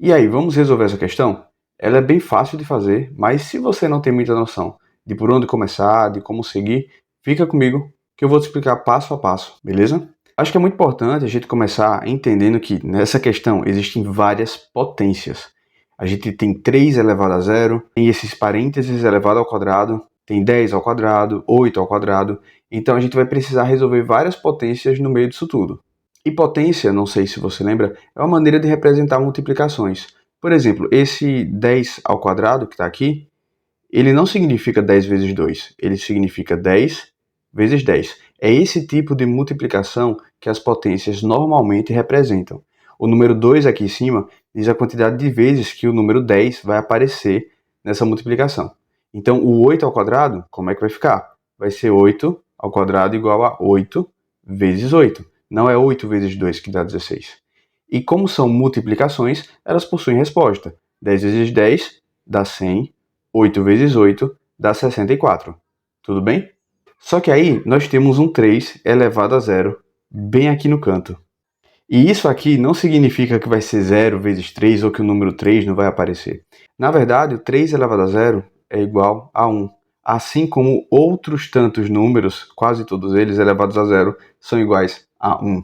E aí, vamos resolver essa questão? Ela é bem fácil de fazer, mas se você não tem muita noção de por onde começar, de como seguir, fica comigo que eu vou te explicar passo a passo, beleza? Acho que é muito importante a gente começar entendendo que nessa questão existem várias potências. A gente tem 3 elevado a zero, tem esses parênteses elevado ao quadrado, tem 10 ao quadrado, 8 ao quadrado. Então a gente vai precisar resolver várias potências no meio disso tudo. E potência, não sei se você lembra, é uma maneira de representar multiplicações. Por exemplo, esse 10 ao quadrado que está aqui, ele não significa 10 vezes 2, ele significa 10 vezes 10. É esse tipo de multiplicação que as potências normalmente representam. O número 2 aqui em cima diz a quantidade de vezes que o número 10 vai aparecer nessa multiplicação. Então, o 8 ao quadrado, como é que vai ficar? Vai ser 8 ao quadrado igual a 8 vezes 8. Não é 8 vezes 2 que dá 16. E como são multiplicações, elas possuem resposta. 10 vezes 10 dá 100, 8 vezes 8 dá 64. Tudo bem? Só que aí nós temos um 3 elevado a zero bem aqui no canto. E isso aqui não significa que vai ser 0 vezes 3 ou que o número 3 não vai aparecer. Na verdade, o 3 elevado a zero é igual a 1. Assim como outros tantos números, quase todos eles elevados a zero, são iguais a 1.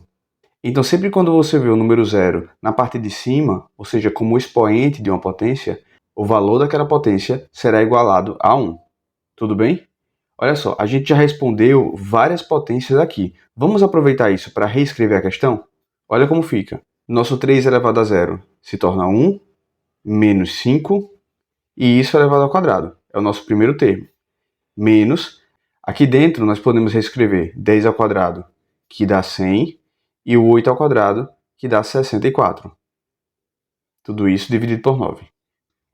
Então, sempre quando você vê o número 0 na parte de cima, ou seja, como expoente de uma potência, o valor daquela potência será igualado a 1. Tudo bem? Olha só, a gente já respondeu várias potências aqui. Vamos aproveitar isso para reescrever a questão? Olha como fica. Nosso 3 elevado a zero se torna 1, menos 5, e isso elevado ao quadrado. É o nosso primeiro termo. Menos, aqui dentro nós podemos reescrever 10 ao quadrado, que dá 100, e o 8 ao quadrado, que dá 64. Tudo isso dividido por 9.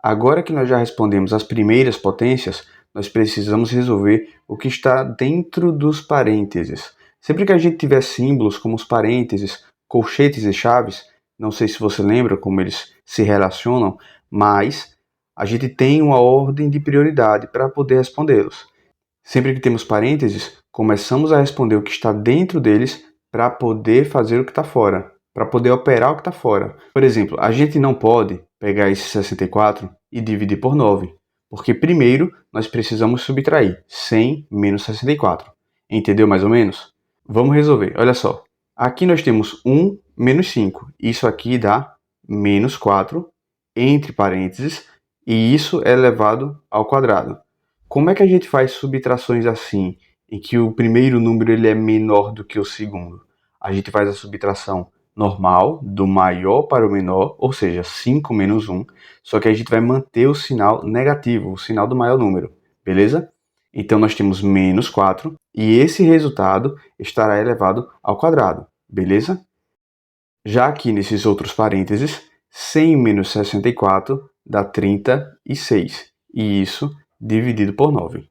Agora que nós já respondemos as primeiras potências, nós precisamos resolver o que está dentro dos parênteses. Sempre que a gente tiver símbolos como os parênteses, colchetes e chaves, não sei se você lembra como eles se relacionam, mas a gente tem uma ordem de prioridade para poder respondê-los. Sempre que temos parênteses, começamos a responder o que está dentro deles para poder fazer o que está fora, para poder operar o que está fora. Por exemplo, a gente não pode pegar esse 64 e dividir por 9, porque primeiro nós precisamos subtrair 100 menos 64. Entendeu mais ou menos? Vamos resolver. Olha só. Aqui nós temos 1 menos 5. Isso aqui dá menos 4, entre parênteses, e isso é elevado ao quadrado. Como é que a gente faz subtrações assim, em que o primeiro número ele é menor do que o segundo? A gente faz a subtração normal, do maior para o menor, ou seja, 5 menos 1, só que a gente vai manter o sinal negativo, o sinal do maior número, beleza? Então nós temos menos 4, e esse resultado estará elevado ao quadrado, beleza? Já aqui nesses outros parênteses, 100 menos 64 dá 36, e isso dividido por 9.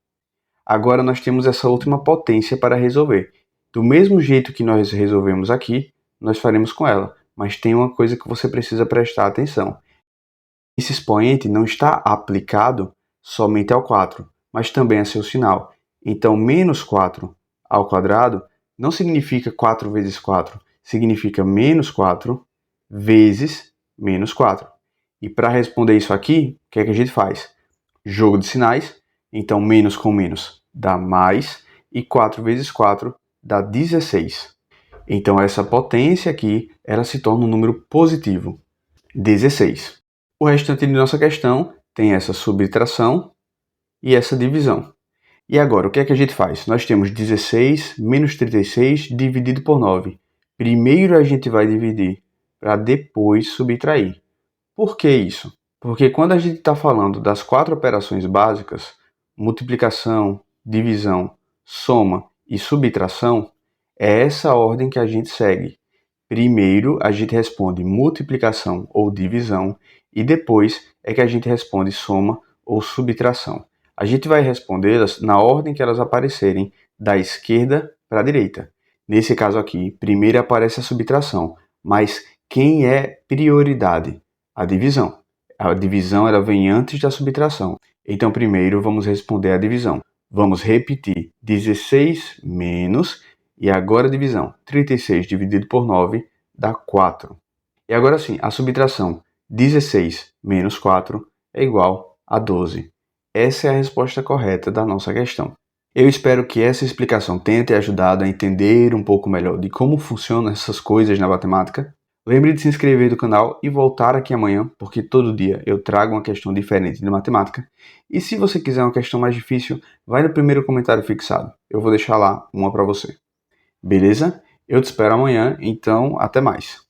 Agora nós temos essa última potência para resolver. Do mesmo jeito que nós resolvemos aqui, nós faremos com ela. Mas tem uma coisa que você precisa prestar atenção. Esse expoente não está aplicado somente ao 4, mas também a seu sinal. Então, menos 4 ao quadrado não significa 4 vezes 4, significa menos 4 vezes menos 4. E para responder isso aqui, o que é que a gente faz? Jogo de sinais, então menos com menos dá mais, e 4 vezes 4 dá 16. Então essa potência aqui, ela se torna um número positivo, 16. O restante de nossa questão tem essa subtração e essa divisão. E agora, o que é que a gente faz? Nós temos 16 menos 36 dividido por 9. Primeiro a gente vai dividir para depois subtrair. Por que isso? Porque quando a gente está falando das 4 operações básicas, multiplicação, divisão, soma e subtração, é essa ordem que a gente segue. Primeiro a gente responde multiplicação ou divisão e depois é que a gente responde soma ou subtração. A gente vai respondê-las na ordem que elas aparecerem, da esquerda para a direita. Nesse caso aqui, primeiro aparece a subtração, mas quem é prioridade? A divisão. A divisão ela vem antes da subtração. Então, primeiro vamos responder a divisão. Vamos repetir 16 menos, e agora a divisão. 36 dividido por 9 dá 4. E agora sim, a subtração. 16 menos 4 é igual a 12. Essa é a resposta correta da nossa questão. Eu espero que essa explicação tenha te ajudado a entender um pouco melhor de como funcionam essas coisas na matemática. Lembre de se inscrever no canal e voltar aqui amanhã, porque todo dia eu trago uma questão diferente de matemática. E se você quiser uma questão mais difícil, vai no primeiro comentário fixado. Eu vou deixar lá uma para você. Beleza? Eu te espero amanhã, então até mais.